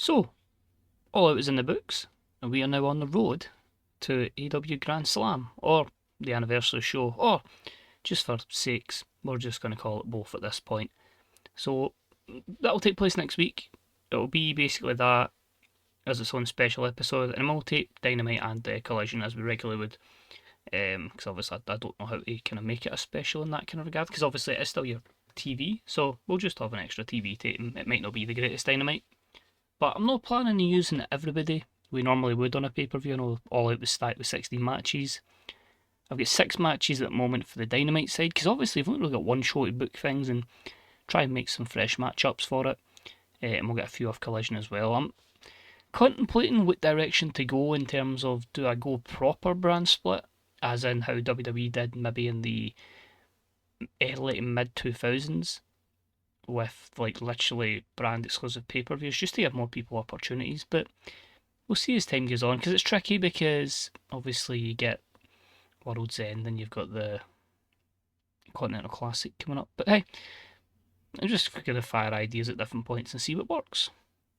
So, All Out is in the books, and we are now on the road to AEW Grand Slam, or the anniversary show, or just for sakes, we're just going to call it both at this point. So, that'll take place next week. It'll be basically that as its own special episode, and we'll take Dynamite and Collision as we regularly would. Because obviously I don't know how to kind of make it a special in that kind of regard, because obviously it's still your TV, so we'll just have an extra TV tape. It might not be the greatest Dynamite, but I'm not planning on using everybody we normally would on a pay-per-view. I know All Out was stacked with 16 matches. I've got 6 matches at the moment for the Dynamite side, because obviously I've only really got one show to book things and try and make some fresh matchups for it. And we'll get a few off Collision as well. I'm contemplating what direction to go in terms of, do I go proper brand split, as in how WWE did maybe in the early to mid 2000s, with like literally brand exclusive pay-per-views, just to give more people opportunities. But we'll see as time goes on, because it's tricky, because obviously you get World's End and you've got the Continental Classic coming up. But hey, I'm just going to fire ideas at different points and see what works.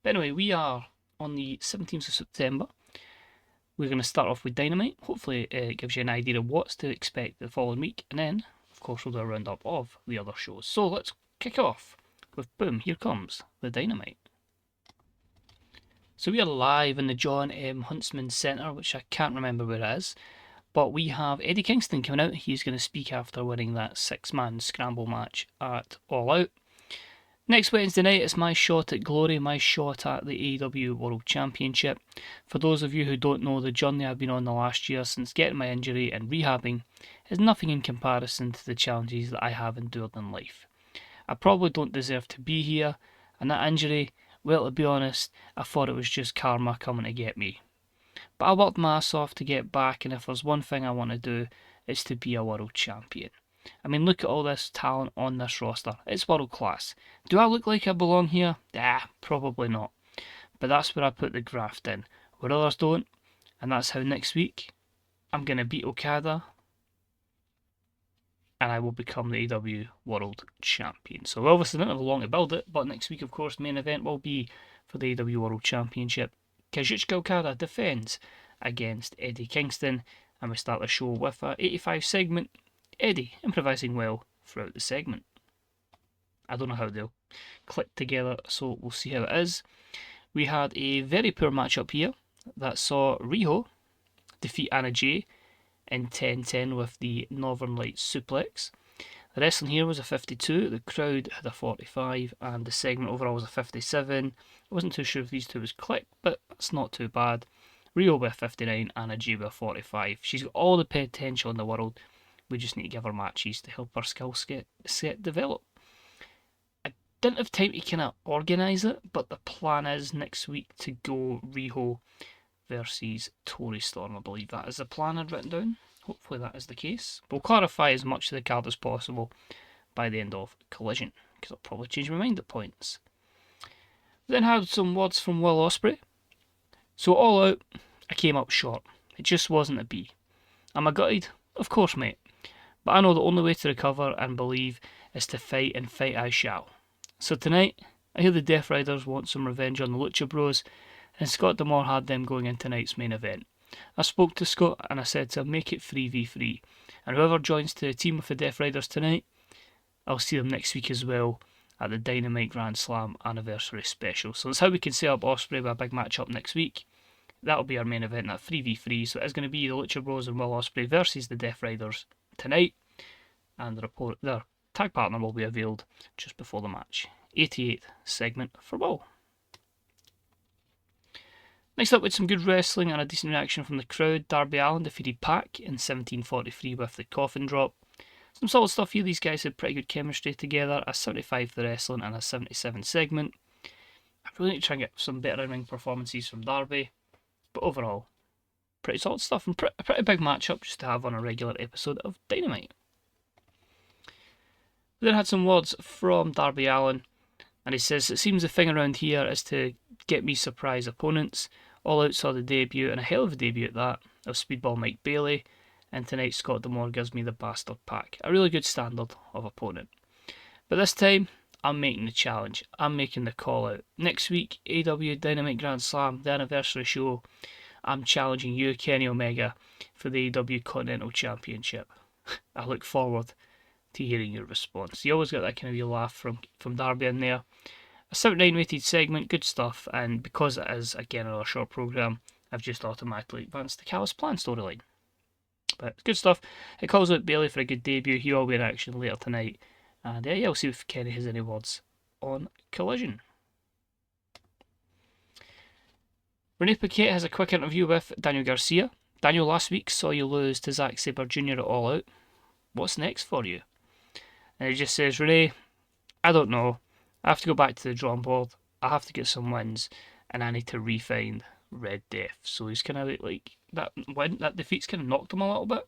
But anyway, we are on the 17th of September. We're going to start off with Dynamite. Hopefully it gives you an idea of what's to expect the following week. And then, of course, we'll do a roundup of the other shows. So let's kick off with, boom, here comes the Dynamite. So we are live in the John M. Huntsman Centre, which I can't remember where it is. But we have Eddie Kingston coming out. He's going to speak after winning that 6-man scramble match at All Out. Next Wednesday night, it's my shot at glory, my shot at the AEW World Championship. For those of you who don't know, the journey I've been on the last year since getting my injury and rehabbing is nothing in comparison to the challenges that I have endured in life. I probably don't deserve to be here, and that injury, well, to be honest, I thought it was just karma coming to get me. But I worked my ass off to get back, and if there's one thing I want to do, it's to be a world champion. I mean, look at all this talent on this roster. It's world class. Do I look like I belong here? Probably not. But that's where I put the graft in, where others don't. And that's how next week, I'm going to beat Okada, and I will become the AEW World Champion. So obviously, I don't have long to build it, but next week, of course, main event will be for the AEW World Championship. Kazuchika Okada defends against Eddie Kingston, and we start the show with a 85 segment. Eddie improvising well throughout the segment. I don't know how they'll click together, so we'll see how it is. We had a very poor matchup here that saw Riho defeat Anna Jay in 10-10 with the Northern Lights suplex. The wrestling here was a 52, the crowd had a 45, and the segment overall was a 57. I wasn't too sure if these two was clicked, but that's not too bad. Riho with a 59, Anna Jay with a 45. She's got all the potential in the world. We just need to give her matches to help her skill set develop. I didn't have time to kind of organise it, but the plan is next week to go Riho versus Tori Storm. I believe that is the plan I'd written down. Hopefully that is the case. We'll clarify as much of the card as possible by the end of Collision, because I'll probably change my mind at points. We then had some words from Will Ospreay. So All Out, I came up short. It just wasn't a B. Am I gutted? Of course, mate. But I know the only way to recover and believe is to fight, and fight I shall. So tonight, I hear the Death Riders want some revenge on the Lucha Bros, and Scott D'Amore had them going in tonight's main event. I spoke to Scott and I said to him, make it 3v3, and whoever joins to team with the Death Riders tonight, I'll see them next week as well at the Dynamite Grand Slam Anniversary Special. So that's how we can set up Ospreay with a big match up next week. That'll be our main event, that 3v3, so it's going to be the Lucha Bros and Will Ospreay versus the Death Riders tonight, and their tag partner will be revealed just before the match. 88th segment for Will. Next up, with some good wrestling and a decent reaction from the crowd, Darby Allin defeated Pac in 1743 with the coffin drop. Some solid stuff here. These guys had pretty good chemistry together. A 75 for the wrestling and a 77 segment. I really need to try and get some better in-ring performances from Darby, but overall, pretty solid stuff, and a pretty big matchup just to have on a regular episode of Dynamite. We then had some words from Darby Allin, and he says, it seems the thing around here is to get me surprise opponents. All Out saw the debut, and a hell of a debut at that, of Speedball Mike Bailey, and tonight Scott D'Amore gives me the Bastard Pack. A really good standard of opponent. But this time, I'm making the challenge. I'm making the call out. Next week, AEW Dynamite Grand Slam, the anniversary show. I'm challenging you, Kenny Omega, for the AEW Continental Championship. I look forward to hearing your response. You always get that kind of wee laugh from Darby in there. A 79 rated segment, good stuff, and because it is, again, another short programme, I've just automatically advanced the Callous Plan storyline. But good stuff. It calls out Bailey for a good debut. He will be in action later tonight. And yeah, we'll see if Kenny has any words on Collision. Renee Paquette has a quick interview with Daniel Garcia. Daniel, last week saw you lose to Zack Sabre Jr. at All Out. What's next for you? And he just says, Renee, I don't know. I have to go back to the drawing board. I have to get some wins. And I need to refine Red Death. So he's kind of like, that win, that defeat's kind of knocked him a little bit.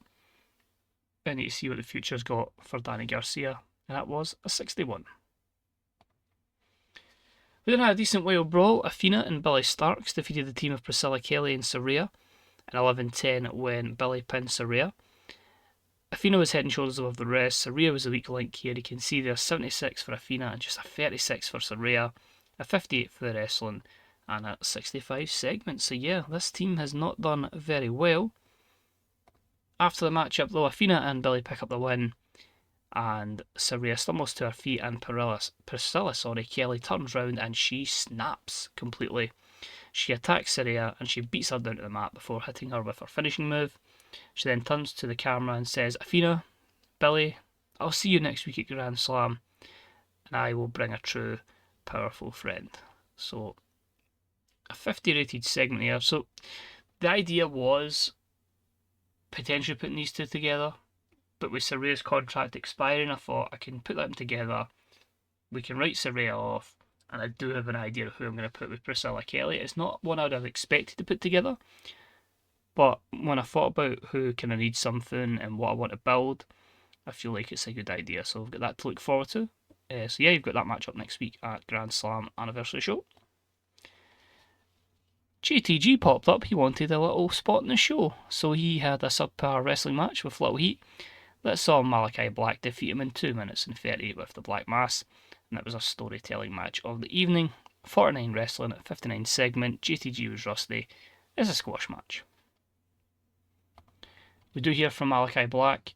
I need to see what the future's got for Danny Garcia. And that was a 61. We then had a decent Wild Brawl. Athena and Billy Starks defeated the team of Priscilla Kelly and Saraya in 11-10 when Billy pinned Saraya. Athena was head and shoulders above the rest. Saraya was a weak link here. You can see there's 76 for Athena and just a 36 for Saraya, a 58 for the wrestling, and a 65 segment. So yeah, this team has not done very well. After the matchup though, Athena and Billy pick up the win, and Saraya stumbles to her feet, and Priscilla Kelly turns round and she snaps completely. She attacks Saraya and she beats her down to the mat before hitting her with her finishing move. She then turns to the camera and says, Athena, Billy, I'll see you next week at Grand Slam, and I will bring a true, powerful friend. So, a 50 rated segment here. So, the idea was potentially putting these two together, but with Saraya's contract expiring, I thought I can put them together. We can write Saraya off, and I do have an idea of who I'm going to put with Priscilla Kelly. It's not one I'd have expected to put together, but when I thought about who kind of needs something and what I want to build, I feel like it's a good idea. So I've got that to look forward to. So yeah, you've got that matchup next week at Grand Slam Anniversary Show. JTG popped up. He wanted a little spot in the show, so he had a subpar wrestling match with Little Heat that saw Malachi Black defeat him in 2 minutes and 30 with the Black Mass, and it was a storytelling match of the evening. 49 wrestling at 59 segment. JTG was rusty. It's a squash match. We do hear from Malachi Black,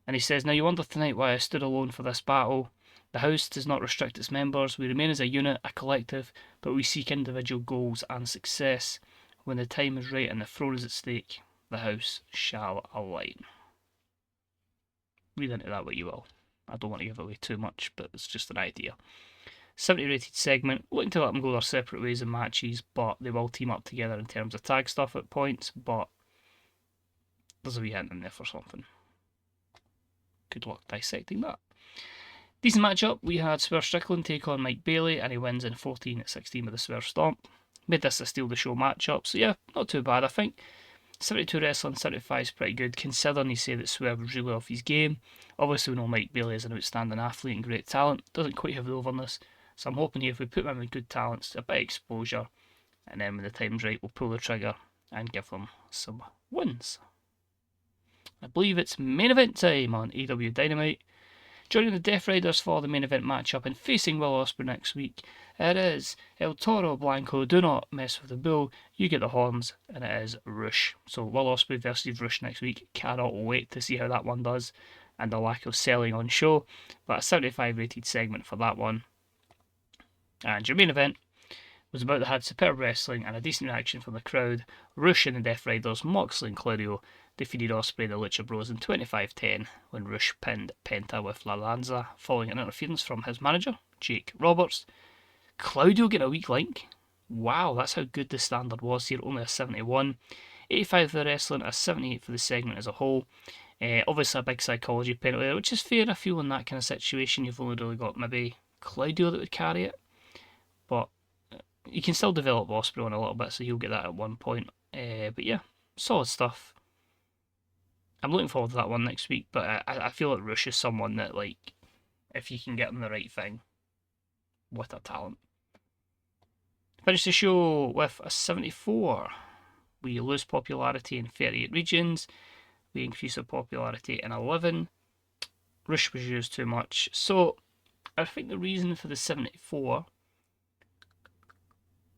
and he says, now you wonder tonight why I stood alone for this battle. The house does not restrict its members. We remain as a unit, a collective, but we seek individual goals and success. When the time is right and the throne is at stake, the house shall align. Read into that what you will. I don't want to give away too much, but it's just an idea. 70 rated segment, looking to let them go their separate ways in matches, but they will team up together in terms of tag stuff at points, but there's a wee hint in there for something. Good luck dissecting that. Decent matchup. We had Swerve Strickland take on Mike Bailey, and he wins in 14-16 with a Swerve Stomp. Made this a steal the show matchup, so yeah, not too bad I think. 72 wrestling, 75 is pretty good, considering you say that Swerve was really off his game. Obviously we know Mike Bailey is an outstanding athlete and great talent, doesn't quite have the overness, so I'm hoping here if we put him in with good talents, a bit of exposure, and then when the time's right we'll pull the trigger and give them some wins. I believe it's main event time on AEW Dynamite. Joining the Death Riders for the main event matchup and facing Will Ospreay next week, it is El Toro Blanco, do not mess with the bull, you get the horns, and it is Rush. So Will Ospreay versus Rush next week, cannot wait to see how that one does, and the lack of selling on show, but a 75 rated segment for that one. And your main event was about to have superb wrestling and a decent reaction from the crowd. Rush and the Death Riders, Moxley and Claudio, defeated Ospreay and the Lucha Bros in 25-10 when Rush pinned Penta with La Lanza following an interference from his manager, Jake Roberts. Claudio getting a weak link. Wow, that's how good the standard was here, only a 71. 85 for the wrestling, a 78 for the segment as a whole. Obviously a big psychology penalty there, which is fair. I feel in that kind of situation you've only really got maybe Claudio that would carry it. But you can still develop Ospreay on a little bit, so he'll get that at one point. But yeah, solid stuff. I'm looking forward to that one next week, but I feel like Rush is someone that, like, if you can get him the right thing, what a talent. Finish the show with a 74. We lose popularity in 38 regions. We increase our popularity in 11. Rush was used too much. So, I think the reason for the 74,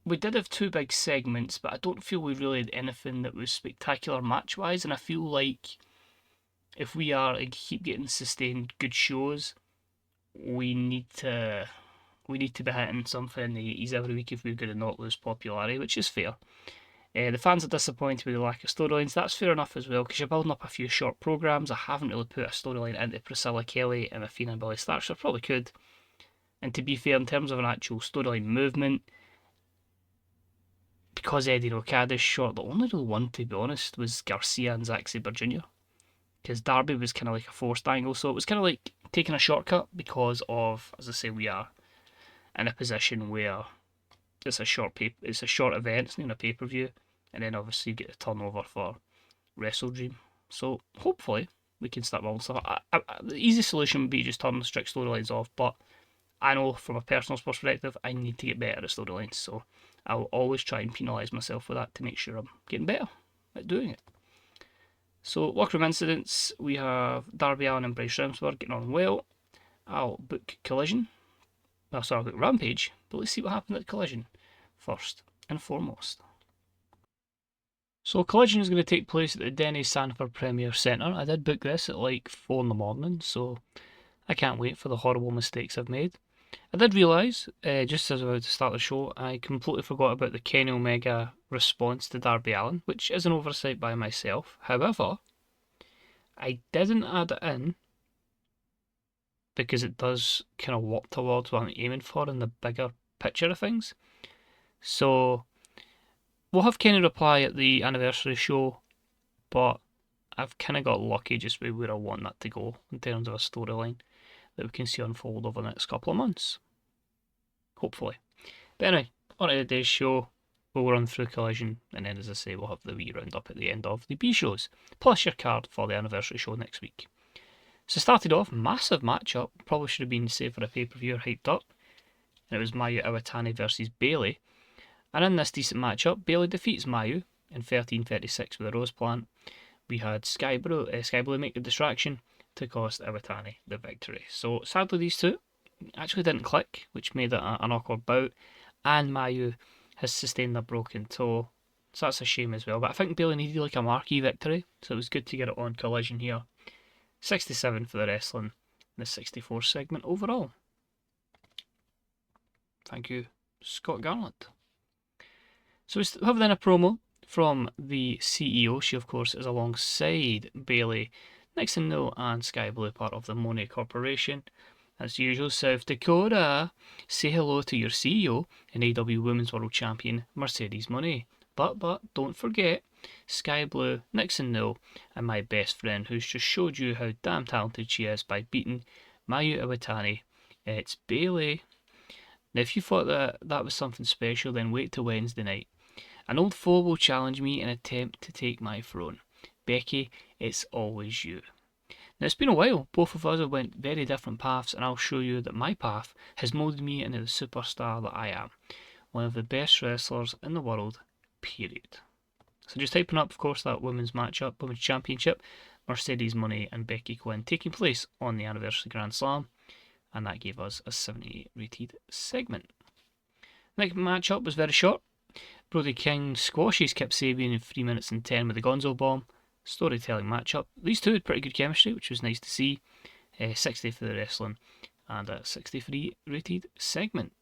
we did have two big segments, but I don't feel we really had anything that was spectacular match-wise, and I feel like if we are to keep getting sustained good shows, we need to be hitting something in the 80s every week if we're going to not lose popularity, which is fair. The fans are disappointed with the lack of storylines. That's fair enough as well, because you're building up a few short programmes. I haven't really put a storyline into Priscilla Kelly and Athena and Billy Starks. I probably could. And to be fair, in terms of an actual storyline movement, because Eddie and Okada's short, the only real one, to be honest, was Garcia and Zack Sabre Jr. Because Darby was kind of like a forced angle, so it was kind of like taking a shortcut because of, as I say, we are in a position where it's a short event, it's not even a pay-per-view, and then obviously you get the turnover for Wrestle Dream. So hopefully we can start building stuff. The easy solution would be just turn the strict storylines off, but I know from a personal perspective I need to get better at storylines, so I'll always try and penalise myself for that to make sure I'm getting better at doing it. So locker room incidents, we have Darby Allin and Bryce Remsburg getting on well. I'll book Collision. I'll book Rampage, but let's see what happened at Collision first and foremost. So Collision is going to take place at the Denny Sanford Premier Centre. I did book this at like 4 in the morning, so I can't wait for the horrible mistakes I've made. I did realise, just as I was about to start the show, I completely forgot about the Kenny Omega response to Darby Allin, which is an oversight by myself. However, I didn't add it in because it does kind of work towards what I'm aiming for in the bigger picture of things. So we'll have Kenny reply at the anniversary show, but I've kind of got lucky just with where I want that to go in terms of a storyline that we can see unfold over the next couple of months. Hopefully. But anyway, on to today's show. We'll run through Collision, and then as I say, we'll have the wee roundup at the end of the B shows, plus your card for the anniversary show next week. So started off, massive matchup, probably should have been saved for a pay-per-view or hyped up, and it was Mayu Iwatani versus Bayley. And in this decent matchup, Bayley defeats Mayu in 13:36 with a Rose Plant. We had Sky Blue make the distraction to cost Iwatani the victory. So sadly these two actually didn't click, which made it an awkward bout, and Mayu has sustained a broken toe, so that's a shame as well. But I think Bayley needed like a marquee victory, so it was good to get it on Collision here. 67 for the wrestling, and the 64 segment overall. Thank you, Scott Garland. So we have then a promo from the CEO. She, of course, is alongside Bayley, Nixon No, and Sky Blue, part of the Monet Corporation. As usual, South Dakota, say hello to your CEO and AEW Women's World Champion, Mercedes Moné. But don't forget, Sky Blue, Nixon No, and my best friend who's just showed you how damn talented she is by beating Mayu Iwatani. It's Bayley. Now, if you thought that was something special, then wait till Wednesday night. An old foe will challenge me and attempt to take my throne. Becky, it's always you. Now, it's been a while. Both of us have went very different paths, and I'll show you that my path has moulded me into the superstar that I am. One of the best wrestlers in the world, period. So just typing up, of course, that women's matchup, women's championship, Mercedes Moné and Becky Quinn, taking place on the anniversary Grand Slam, and that gave us a 78 rated segment. Next matchup was very short. Brody King squashes Kip Sabian in 3 minutes and 10 with the Gonzo Bomb. Storytelling matchup. These two had pretty good chemistry, which was nice to see. 60 for the wrestling and a 63 rated segment.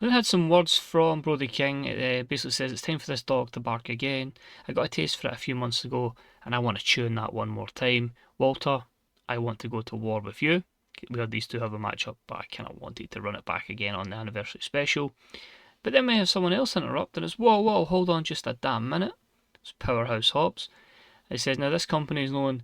Then had some words from Brody King. It basically says, it's time for this dog to bark again. I got a taste for it a few months ago and I want to chew on that one more time. Walter, I want to go to war with you. We had these two have a matchup, but I kind of wanted to run it back again on the anniversary special. But then we have someone else interrupt and it's, whoa, hold on just a damn minute. It's Powerhouse Hobbs. It says, now this company is known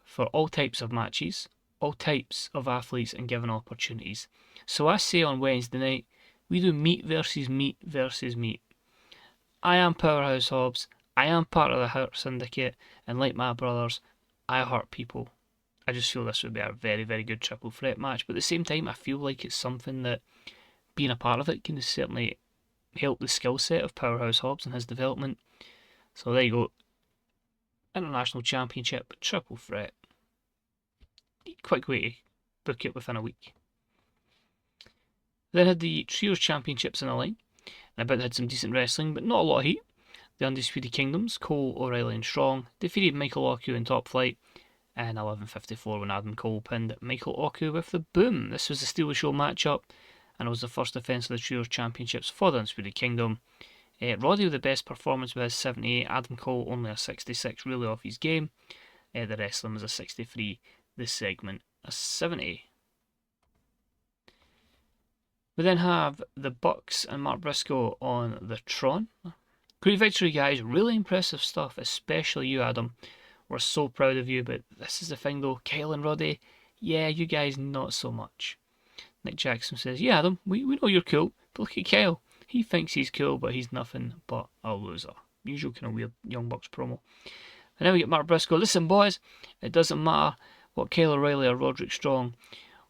for all types of matches, all types of athletes and given opportunities. So I say on Wednesday night, we do meat versus meat versus meat. I am Powerhouse Hobbs, I am part of the Hurt Syndicate, and like my brothers, I hurt people. I just feel this would be a very, very good triple threat match, but at the same time I feel like it's something that being a part of it can certainly help the skill set of Powerhouse Hobbs and his development. So there you go. International Championship, triple threat. Quick way to book it within a week. Then had the Trios Championships in the line, and I bet they had some decent wrestling, but not a lot of heat. The Undisputed Kingdoms, Cole, O'Reilly and Strong, defeated Michael Oku in Top Flight in 11:54 when Adam Cole pinned Michael Oku with the boom. This was the Steal the Show matchup, and it was the first defence of the Trios Championships for the Undisputed Kingdom. Roddy with the best performance with his 78, Adam Cole only a 66, really off his game. The wrestling was a 63, this segment a 70. We then have the Bucks and Mark Briscoe on the Tron. Great victory, guys. Really impressive stuff, especially you, Adam. We're so proud of you, but this is the thing though. Kyle and Roddy, yeah, you guys not so much. Nick Jackson says, yeah, Adam, we know you're cool, but look at Kyle. He thinks he's cool, but he's nothing but a loser. Usual kind of weird Young Bucks promo. And then we get Mark Briscoe. Listen, boys, it doesn't matter what Kyle O'Reilly or Roderick Strong.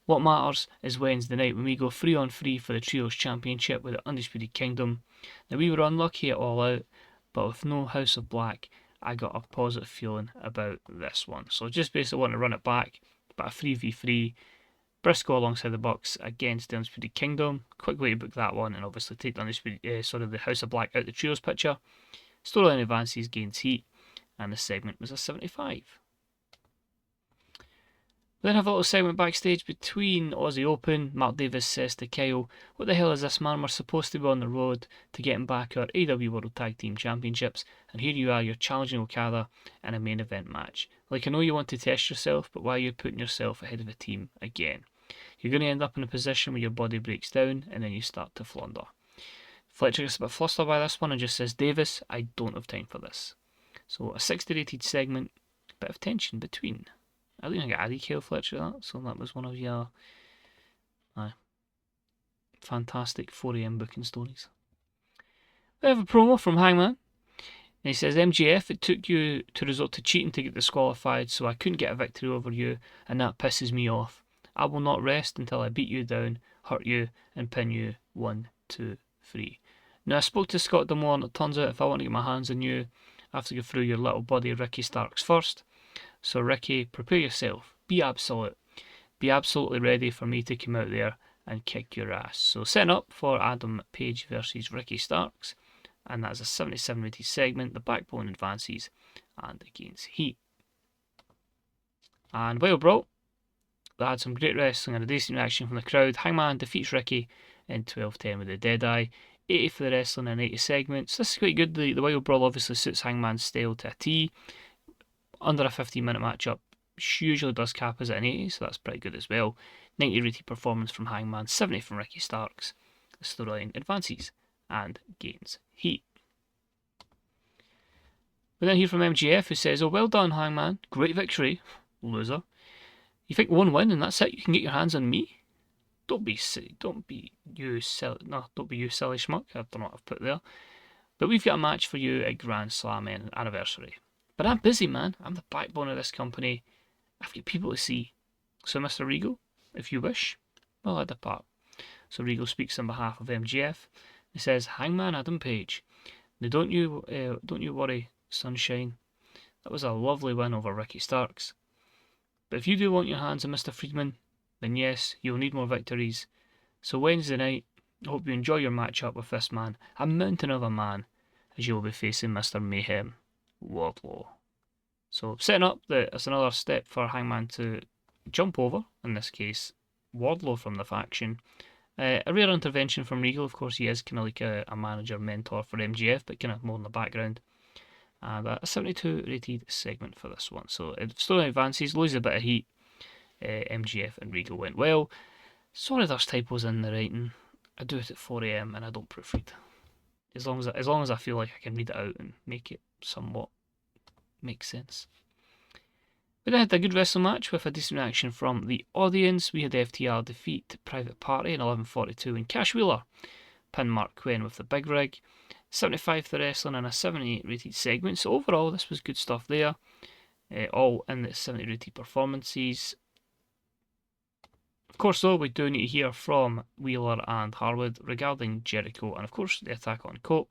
What matters is Wednesday night when we go 3-on-3 for the Trios Championship with the Undisputed Kingdom. Now, we were unlucky at All Out, but with no House of Black, I got a positive feeling about this one. So just basically want to run it back, but a 3v3. Briscoe alongside the Bucks against the Undisputed Kingdom. Quick way to book that one, and obviously take the House of Black out the Trios picture. Storyline advances, gains heat, and the segment was a 75. We then have a little segment backstage between Aussie Open. Mark Davis says to Kyle, what the hell is this, man? We're supposed to be on the road to getting back our AEW World Tag Team Championships, and here you are, you're challenging Okada in a main event match. Like, I know you want to test yourself, but why are you putting yourself ahead of a team again? You're going to end up in a position where your body breaks down, and then you start to flounder. Fletcher gets a bit flustered by this one and just says, Davis, I don't have time for this. So a 60 rated segment, a bit of tension between. I think I got added Kyle Fletcher that, so that was one of your fantastic 4am booking stories. We have a promo from Hangman. And he says, MJF, it took you to resort to cheating to get disqualified, so I couldn't get a victory over you, and that pisses me off. I will not rest until I beat you down, hurt you, and pin you 1, 2, 3. Now, I spoke to Scott D'Amore, and it turns out if I want to get my hands on you, I have to go through your little buddy Ricky Starks first. So Ricky, prepare yourself. Be absolute. Be absolutely ready for me to come out there and kick your ass. So setting up for Adam Page versus Ricky Starks. And that's a 77 rated segment. The Backbone advances and gains heat. And Wild Brawl. They had some great wrestling and a decent reaction from the crowd. Hangman defeats Ricky in 12-10 with a Deadeye. 80 for the wrestling and 80 segments. This is quite good. The Wild Brawl obviously suits Hangman's style to a T. Under a 15-minute matchup usually does cap as an 80, so that's pretty good as well. 90 rated performance from Hangman, 70 from Ricky Starks. The storyline advances and gains heat. We then hear from MJF, who says, oh, well done, Hangman. Great victory. Loser. You think one win and that's it? You can get your hands on me? Don't be silly. Don't be you silly schmuck. I don't know what I've put there. But we've got a match for you at Grand Slam anniversary. But I'm busy, man. I'm the backbone of this company. I've got people to see. So, Mr. Regal, if you wish, well, I'd depart. So Regal speaks on behalf of MJF. He says, Hangman Adam Page. Now, don't you worry, sunshine. That was a lovely win over Ricky Starks. But if you do want your hands on Mr. Friedman, then yes, you'll need more victories. So Wednesday night, I hope you enjoy your matchup with this man, a mountain of a man, as you will be facing Mr. Mayhem Wardlow. So setting up that it's another step for Hangman to jump over, in this case Wardlow from the faction. A rare intervention from Regal, of course he is kind of like a manager mentor for MJF, but kind of more in the background. And a 72 rated segment for this one. So if storyline advances, loses a bit of heat. MJF and Regal went well. Sorry there's typos in the writing. I do it at 4am and I don't proofread. As long as I feel like I can read it out and make it somewhat make sense. We then had a good wrestling match with a decent reaction from the audience. We had FTR defeat Private Party in 11:42 and Cash Wheeler pin Mark Quinn with the big rig. 75 for the wrestling and a 78 rated segment. So overall this was good stuff there. All in the 70 rated performances. Of course though, we do need to hear from Wheeler and Harwood regarding Jericho and of course the attack on Cope.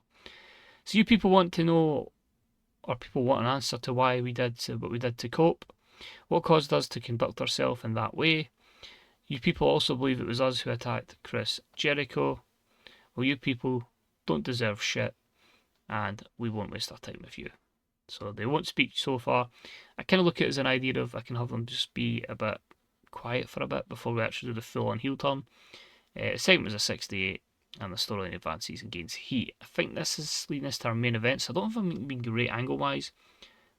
So you people want to know, or people want an answer to why we did what we did to Cope. What caused us to conduct ourselves in that way? You people also believe it was us who attacked Chris Jericho. Well, you people don't deserve shit, and we won't waste our time with you. So they won't speak so far. I kind of look at it as an idea of I can have them just be a bit quiet for a bit before we actually do the full-on heel turn. The segment was a 68, and the storyline advances and gains heat. I think this is leading us to our main event, so I don't know if I'm being great angle-wise,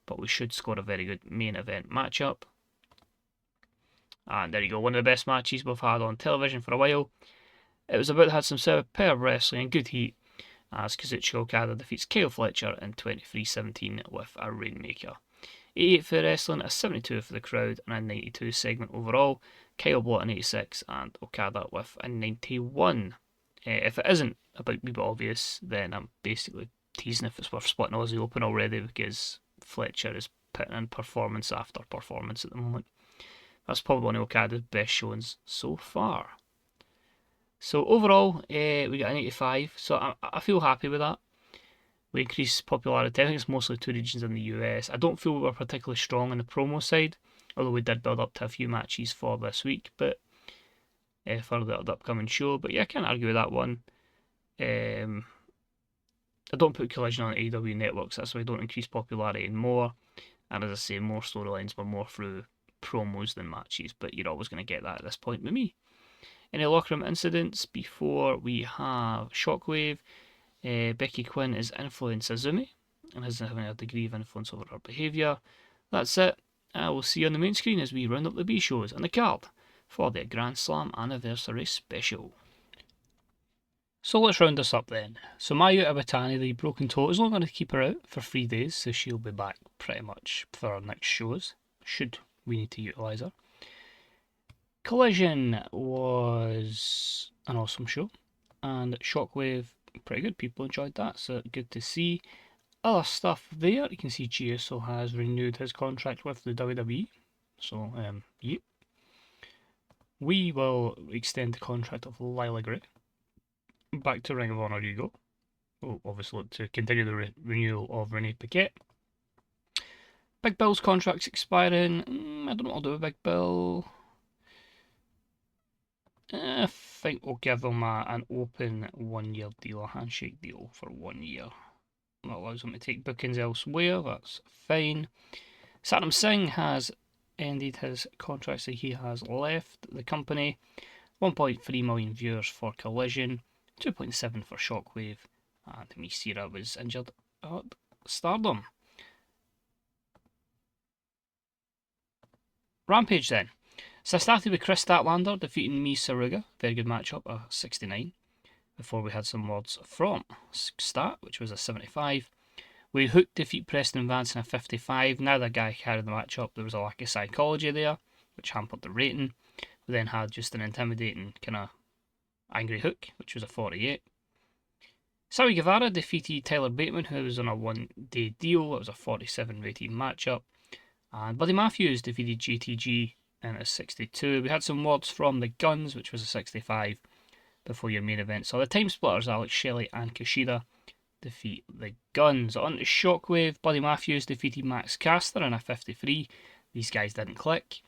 but we should score a very good main event matchup. And there you go, one of the best matches we've had on television for a while. It was about to have some superb wrestling and good heat, as Kazuchika Okada defeats Kyle Fletcher in 23-17 with a Rainmaker. 88 for the wrestling, a 72 for the crowd, and a 92 segment overall. Kyle Blott an 86 and Okada with a 91. If it isn't a bit obvious, then I'm basically teasing if it's worth splitting Aussie Open already, because Fletcher is putting in performance after performance at the moment. That's probably one of Okada's best showings so far. So overall, we got an 85, so I feel happy with that. We increased popularity. I think it's mostly two regions in the US. I don't feel we were particularly strong on the promo side, although we did build up to a few matches for this week, but for the upcoming show. But yeah, I can't argue with that one. I don't put Collision on AEW networks, that's why I don't increase popularity more. And as I say, more storylines were more through promos than matches, but you're always going to get that at this point with me. Any locker room incidents before we have Shockwave? Becky Quinn is influencing Azumi and isn't having a degree of influence over her behaviour. That's it. I will see you on the main screen as we round up the B shows and the card for the Grand Slam Anniversary Special. So let's round this up then. So Mayu Iwatani, the broken toe, is only going to keep her out for 3 days, so she'll be back pretty much for our next shows, should we need to utilise her. Collision was an awesome show, and Shockwave, pretty good. People enjoyed that, so good to see. Other stuff there, you can see GSO has renewed his contract with the WWE, so yep. We will extend the contract of Lila Gray back to Ring of Honor. You go. We'll obviously look to continue the renewal of Renee Paquette. Big Bill's contract's expiring. I don't know what I'll do with Big Bill. I think we'll give him an open 1 year deal, a handshake deal for 1 year. That allows him to take bookings elsewhere, that's fine. Satnam Singh has ended his contract, so he has left the company. 1.3 million viewers for Collision, 2.7 for Shockwave, and Misira was injured at Stardom. Rampage then. So I started with Chris Statlander defeating Mi Saruga, very good matchup, a 69. Before we had some words from Stat, which was a 75. We Hook defeat Preston Vance in a 55. Neither guy carried the matchup. There was a lack of psychology there, which hampered the rating. We then had just an intimidating kind of angry Hook, which was a 48. Sammy Guevara defeated Tyler Bateman, who was on a 1 day deal. It was a 47 rated matchup. And Buddy Matthews defeated JTG in a 62. We had some words from the Guns, which was a 65. Before your main event. So the Time Splitters, Alex Shelley and Kushida, defeat the Guns. On to Shockwave, Buddy Matthews defeated Max Caster in a 53. These guys didn't click.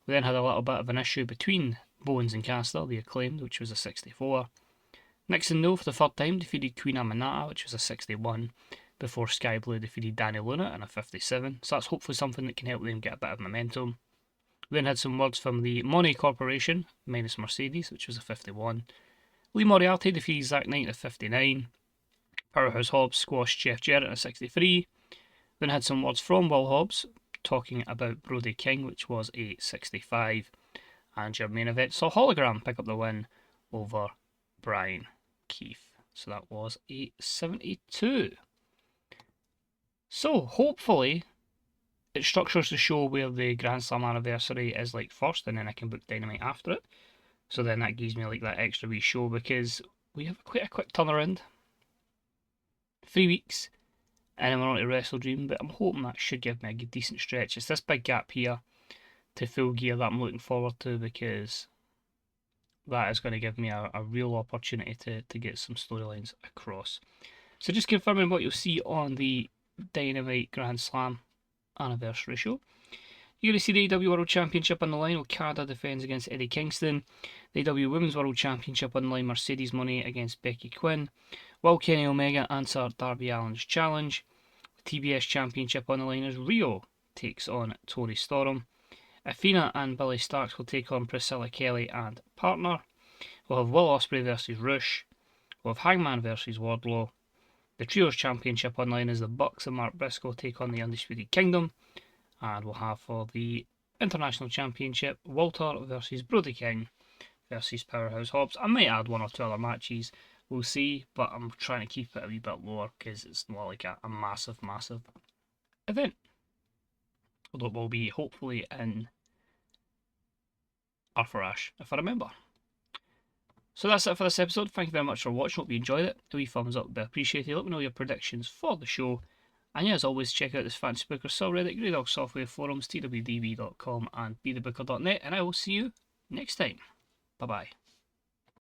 We then had a little bit of an issue between Bowens and Caster, the Acclaimed, which was a 64. Nixon No for the third time defeated Queen Aminata, which was a 61, before Sky Blue defeated Danny Luna in a 57. So that's hopefully something that can help them get a bit of momentum. We then had some words from the Money Corporation, minus Mercedes, which was a 51. Lee Moriarty defeated Zack Knight at 59. Powerhouse Hobbs squashed Jeff Jarrett at 63. Then had some words from Will Hobbs talking about Brody King, which was a 65. And your main event saw Hologram pick up the win over Brian Keith. So that was a 72. So hopefully it structures the show where the Grand Slam anniversary is like first, and then I can book Dynamite after it. So then that gives me like that extra wee show, because we have quite a quick turnaround. 3 weeks, and then we're on to Wrestle Dream, but I'm hoping that should give me a good decent stretch. It's this big gap here to Full Gear that I'm looking forward to, because that is going to give me a real opportunity to get some storylines across. So just confirming what you'll see on the Dynamite Grand Slam anniversary show. You're going to see the AEW World Championship on the line. Okada defends against Eddie Kingston. The AEW Women's World Championship on the line. Mercedes Moné against Becky Quinn. Will Kenny Omega answer Darby Allin's challenge? The TBS Championship on the line as Rio takes on Tori Storm. Athena and Billy Starks will take on Priscilla Kelly and partner. We'll have Will Ospreay versus Rush. We'll have Hangman versus Wardlow. The Trios Championship on the line as the Bucks and Mark Briscoe take on the Undisputed Kingdom. And we'll have for the International Championship, Walter versus Brody King versus Powerhouse Hobbs. I might add one or two other matches, we'll see, but I'm trying to keep it a wee bit lower because it's not like a massive event. Although it will be hopefully in Arthur Ashe, if I remember. So that's it for this episode. Thank you very much for watching. Hope you enjoyed it. A wee thumbs up would be appreciated. Let me know your predictions for the show. And yeah, as always, check out this Fantasy Booker subreddit, Grey Dog Software Forums, twdb.com and bethebooker.net. And I will see you next time. Bye bye.